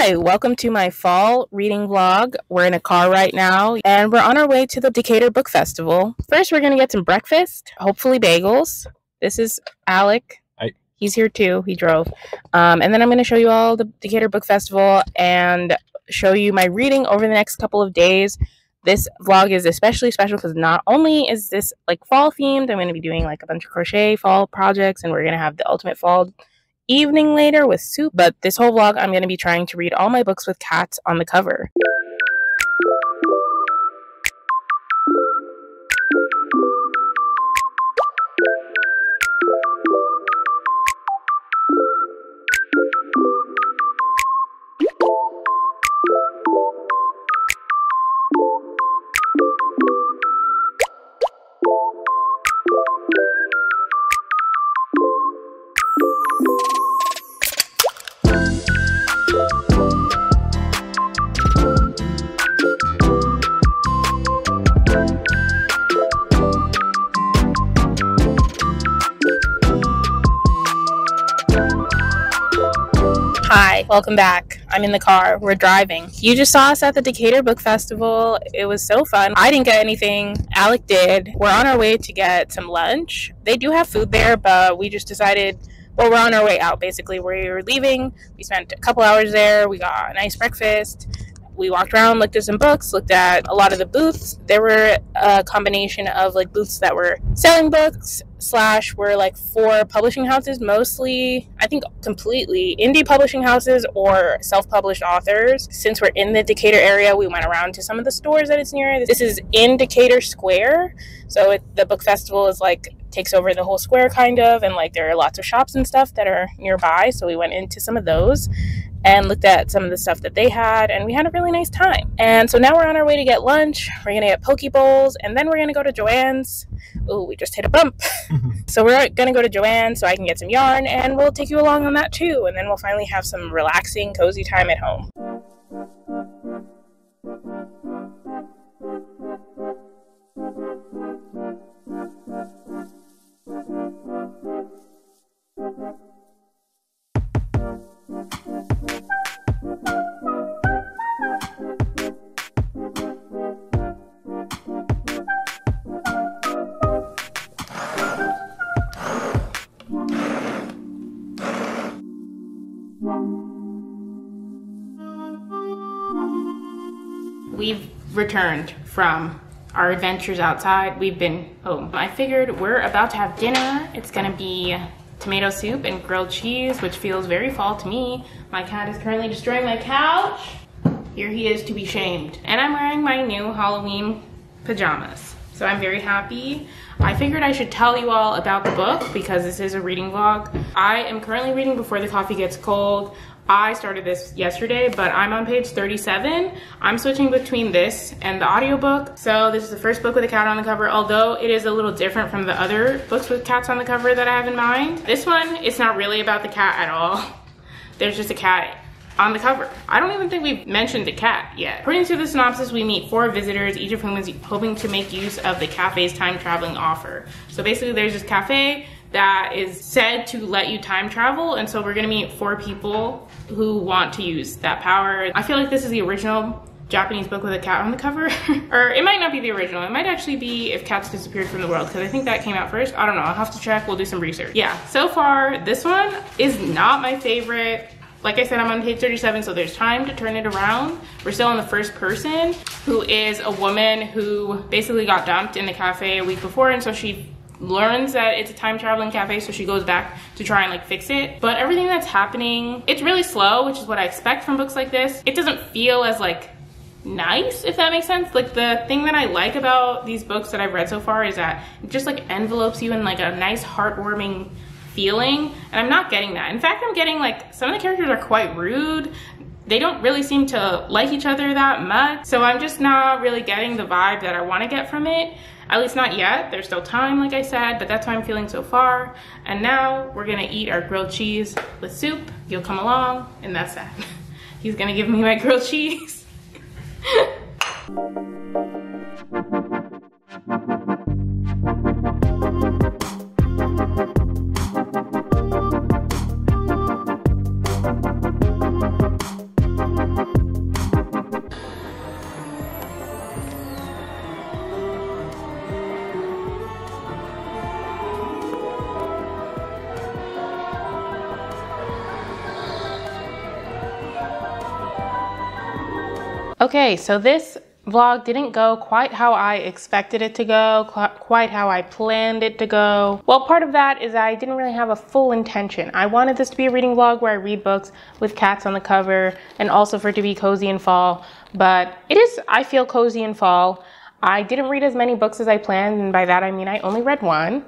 Hi, welcome to my fall reading vlog. We're in a car right now and we're on our way to the Decatur Book Festival. First, we're going to get some breakfast, hopefully bagels. This is Alec. Hi. He's here too. He drove. And then I'm going to show you all the Decatur Book Festival and show you my reading over the next couple of days. This vlog is especially special because not only is this like fall themed, I'm going to be doing like a bunch of crochet fall projects and we're going to have the ultimate fall evening later with soup, but this whole vlog I'm going to be trying to read all my books with cats on the cover. Hi, welcome back. I'm in the car. We're driving. You just saw us at the Decatur Book Festival. It was so fun. I didn't get anything. Alec did. We're on our way to get some lunch. They do have food there, but we just decided, well, we're on our way out, basically. We were leaving. We spent a couple hours there. We got a nice breakfast. We walked around, looked at some books, looked at a lot of the booths. There were a combination of like booths that were selling books / were like for publishing houses, mostly, I think completely indie publishing houses or self-published authors. Since we're in the Decatur area, we went around to some of the stores that it's near. This is in Decatur Square, so the book festival is like takes over the whole square kind of, and like there are lots of shops and stuff that are nearby, so we went into some of those and looked at some of the stuff that they had, and we had a really nice time. And so now we're on our way to get lunch. We're gonna get poke bowls, and then we're gonna go to Joann's. Oh, we just hit a bump. So we're gonna go to Joann's so I can get some yarn, and we'll take you along on that too, and then we'll finally have some relaxing, cozy time at home. We've returned from our adventures outside. We've been home. I figured we're about to have dinner. It's gonna be tomato soup and grilled cheese, which feels very fall to me. My cat is currently destroying my couch. Here he is to be shamed. And I'm wearing my new Halloween pajamas. So I'm very happy. I figured I should tell you all about the book because this is a reading vlog. I am currently reading Before the Coffee Gets Cold. I started this yesterday, but I'm on page 37. I'm switching between this and the audiobook. So this is the first book with a cat on the cover, although it is a little different from the other books with cats on the cover that I have in mind. This one, it's not really about the cat at all. There's just a cat on the cover. I don't even think we've mentioned the cat yet. According to the synopsis, we meet 4 visitors, each of whom is hoping to make use of the cafe's time traveling offer. So basically there's this cafe that is said to let you time travel, and so we're gonna meet 4 people who want to use that power. I feel like this is the original Japanese book with a cat on the cover. Or it might not be the original. It might actually be If Cats Disappeared from the World, because I think that came out first. I don't know, I'll have to check, we'll do some research. Yeah, so far, this one is not my favorite. Like I said, I'm on page 37, so there's time to turn it around. We're still on the first person, who is a woman who basically got dumped in the cafe a week before, and so she learns that it's a time traveling cafe, so she goes back to try and like fix it. But everything that's happening, it's really slow, which is what I expect from books like this. It doesn't feel as like nice, if that makes sense. Like the thing that I like about these books that I've read so far is that it just like envelopes you in like a nice heartwarming feeling, and I'm not getting that. In fact, I'm getting like some of the characters are quite rude. They don't really seem to like each other that much, so I'm just not really getting the vibe that I want to get from it. At least not yet. There's still time, like I said, but that's how I'm feeling so far. And now we're gonna eat our grilled cheese with soup. You'll come along, and that's that. He's gonna give me my grilled cheese. Okay, so this vlog didn't go quite how I expected it to go, quite how I planned it to go. Well, part of that is I didn't really have a full intention. I wanted this to be a reading vlog where I read books with cats on the cover and also for it to be cozy in fall, but it is, I feel, cozy in fall. I didn't read as many books as I planned, and by that I mean I only read one.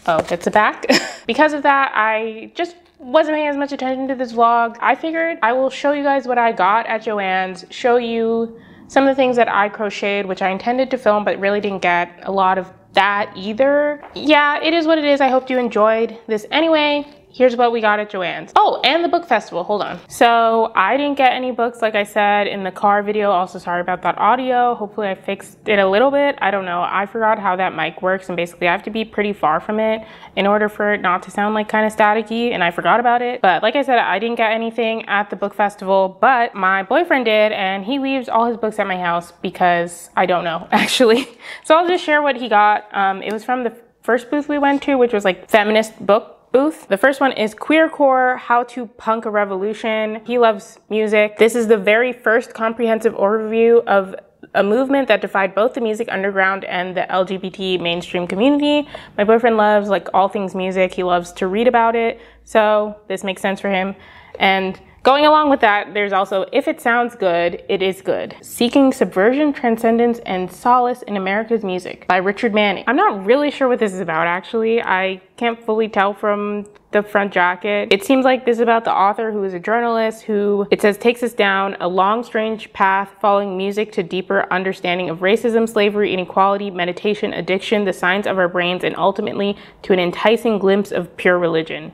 Oh, that's a back. Because of that, I just wasn't paying as much attention to this vlog. I figured I will show you guys what I got at Joann's, show you some of the things that I crocheted, which I intended to film, but really didn't get a lot of that either. Yeah, it is what it is. I hope you enjoyed this anyway. Here's what we got at Joann's. Oh, and the book festival, hold on. So I didn't get any books, like I said in the car video. Also, sorry about that audio. Hopefully I fixed it a little bit. I don't know, I forgot how that mic works, and basically I have to be pretty far from it in order for it not to sound like kind of staticky, and I forgot about it. But like I said, I didn't get anything at the book festival, but my boyfriend did, and he leaves all his books at my house because I don't know, actually. So I'll just share what he got. It was from the first booth we went to, which was like feminist book booth. The first one is Queercore, How to Punk a Revolution. He loves music. This is the very first comprehensive overview of a movement that defied both the music underground and the LGBT mainstream community. My boyfriend loves like all things music. He loves to read about it, so this makes sense for him. And going along with that, there's also If It Sounds Good, It Is Good. Seeking Subversion, Transcendence, and Solace in America's Music by Richard Manning. I'm not really sure what this is about, actually. I can't fully tell from the front jacket. It seems like this is about the author, who is a journalist, who, it says, takes us down a long, strange path following music to deeper understanding of racism, slavery, inequality, meditation, addiction, the science of our brains, and ultimately to an enticing glimpse of pure religion.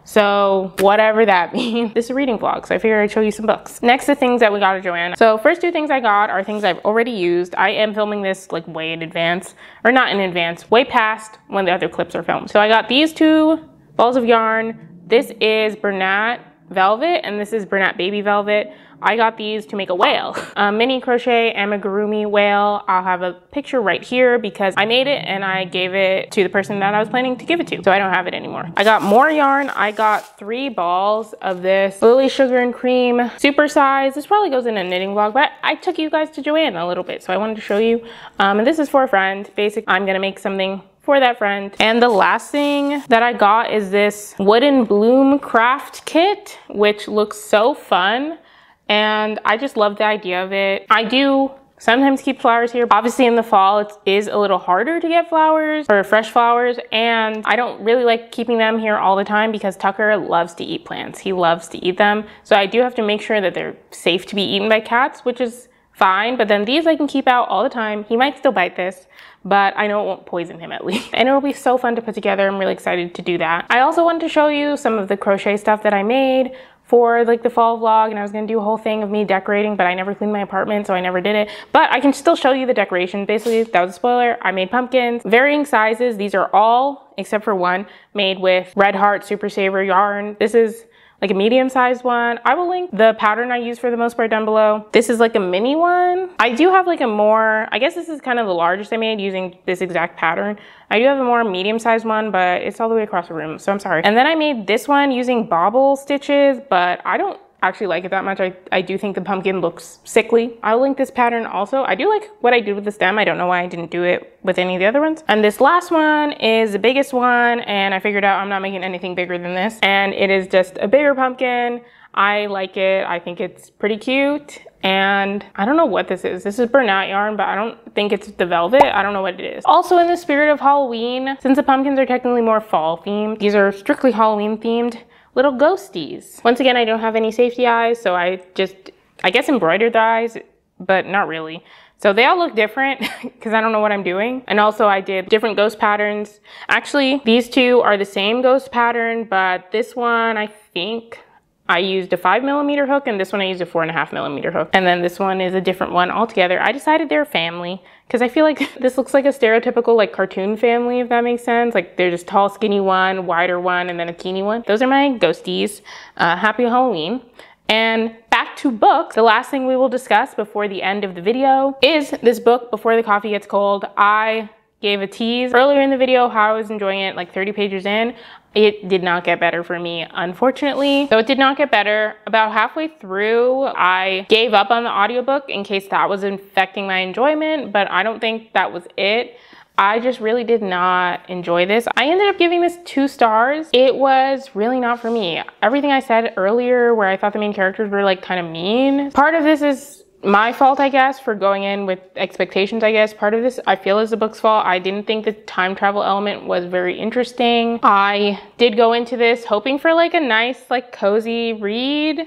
So whatever that means. This is a reading vlog, so I figured I'd show you some books. Next, the things that we got at Joann. So first two things I got are things I've already used. I am filming this like way in advance, or not in advance, way past when the other clips are filmed. So I got these two balls of yarn. This is Bernat Velvet, and this is Bernat Baby Velvet. I got these to make a whale, a mini crochet amigurumi whale. I'll have a picture right here because I made it and I gave it to the person that I was planning to give it to, so I don't have it anymore. I got more yarn. I got 3 balls of this Lily Sugar and Cream super size. This probably goes in a knitting vlog, but I took you guys to Joann a little bit, so I wanted to show you. And this is for a friend. Basically, I'm gonna make something for that friend. And the last thing that I got is this wooden bloom craft kit, which looks so fun. And I just love the idea of it. I do sometimes keep flowers here. Obviously in the fall, it is a little harder to get flowers or fresh flowers. And I don't really like keeping them here all the time because Tucker loves to eat plants. He loves to eat them. So I do have to make sure that they're safe to be eaten by cats, which is fine. But then these I can keep out all the time. He might still bite this, but I know it won't poison him at least. And it'll be so fun to put together. I'm really excited to do that. I also wanted to show you some of the crochet stuff that I made for like the fall vlog, and I was gonna do a whole thing of me decorating, but I never cleaned my apartment, so I never did it. But I can still show you the decoration. Basically, that was a spoiler. I made pumpkins, varying sizes. These are all, except for one, made with Red Heart Super Saver yarn. This is like a medium-sized one. I will link the pattern I use for the most part down below. This is like a mini one. I do have like a more, I guess this is kind of the largest I made using this exact pattern. I do have a more medium-sized one, but it's all the way across the room, so I'm sorry. And then I made this one using bobble stitches, but I don't actually like it that much. I do think the pumpkin looks sickly. I'll link this pattern also. I do like what I did with the stem. I don't know why I didn't do it with any of the other ones. And this last one is the biggest one, and I figured out I'm not making anything bigger than this. And it is just a bigger pumpkin. I like it. I think it's pretty cute. And I don't know what this is. This is Bernat yarn, but I don't think it's the velvet. I don't know what it is. Also, in the spirit of Halloween, since the pumpkins are technically more fall themed, these are strictly Halloween themed little ghosties. Once again, I don't have any safety eyes, so I guess embroidered the eyes, but not really. So they all look different because I don't know what I'm doing. And also I did different ghost patterns. Actually, these two are the same ghost pattern, but this one, I think I used a 5mm hook, and this one I used a 4.5mm hook. And then this one is a different one altogether. I decided they're a family because I feel like this looks like a stereotypical like cartoon family, if that makes sense. Like they're just tall, skinny one, wider one, and then a teeny one. Those are my ghosties. Happy Halloween. And back to books, the last thing we will discuss before the end of the video is this book, Before the Coffee Gets Cold. I gave a tease earlier in the video how I was enjoying it like 30 pages in. it did not get better for me, unfortunately. So it did not get better. About halfway through, I gave up on the audiobook in case that was affecting my enjoyment, but I don't think that was it. I just really did not enjoy this. I ended up giving this 2 stars. It was really not for me. Everything I said earlier where I thought the main characters were like kind of mean. Part of this is my fault, I guess, for going in with expectations, I guess. Part of this I feel is the book's fault. I didn't think the time travel element was very interesting. I did go into this hoping for like a nice, like cozy read.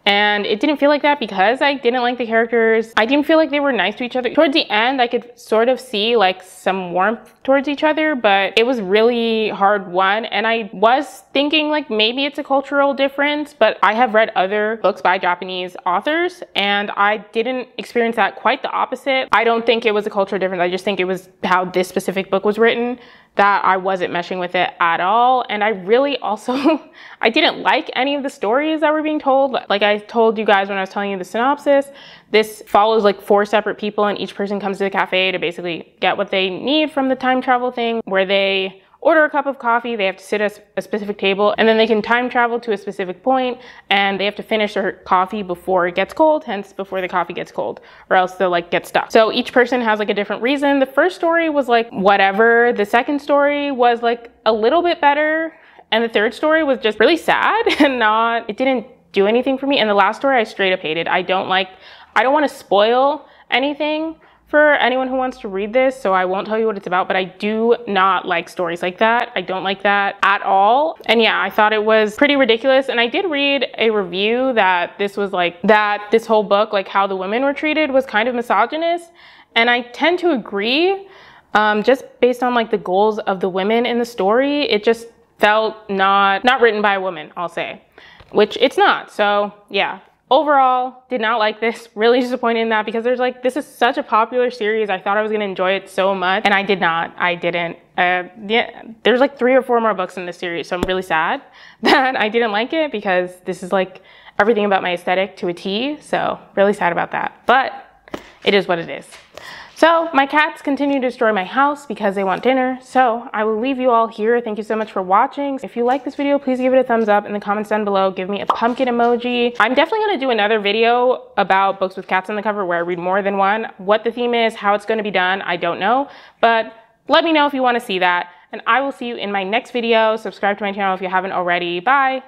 And it didn't feel like that because I didn't like the characters. I didn't feel like they were nice to each other. Towards the end, I could sort of see like some warmth towards each other, but it was really hard won. And I was thinking like maybe it's a cultural difference, but I have read other books by Japanese authors and I didn't experience that, quite the opposite. I don't think it was a cultural difference. I just think it was how this specific book was written that I wasn't meshing with it at all. And I really also, I didn't like any of the stories that were being told. Like I told you guys when I was telling you the synopsis, this follows like 4 separate people and each person comes to the cafe to basically get what they need from the time travel thing, where they order a cup of coffee, they have to sit at a specific table, and then they can time travel to a specific point, and they have to finish their coffee before it gets cold, hence before the coffee gets cold, or else they'll like get stuck. So each person has like a different reason. The first story was like whatever. The second story was like a little bit better, and the third story was just really sad and it didn't do anything for me. And the last story I straight up hated. I don't want to spoil anything for anyone who wants to read this, so I won't tell you what it's about, but I do not like stories like that. I don't like that at all. And yeah, I thought it was pretty ridiculous. And I did read a review that this was like, that this whole book, like how the women were treated, was kind of misogynist. And I tend to agree, just based on like the goals of the women in the story. It just felt not written by a woman, I'll say, which it's not. So yeah. Overall, did not like this. Really disappointed in that because this is such a popular series. I thought I was gonna enjoy it so much and I did not. I didn't. Yeah, there's like 3 or 4 more books in this series, so I'm really sad that I didn't like it because this is like everything about my aesthetic to a T. So really sad about that, but it is what it is. So my cats continue to destroy my house because they want dinner. So I will leave you all here. Thank you so much for watching. If you like this video, please give it a thumbs up. In the comments down below, give me a pumpkin emoji. I'm definitely gonna do another video about books with cats on the cover where I read more than one. What the theme is, how it's gonna be done, I don't know. But let me know if you wanna see that. And I will see you in my next video. Subscribe to my channel if you haven't already. Bye.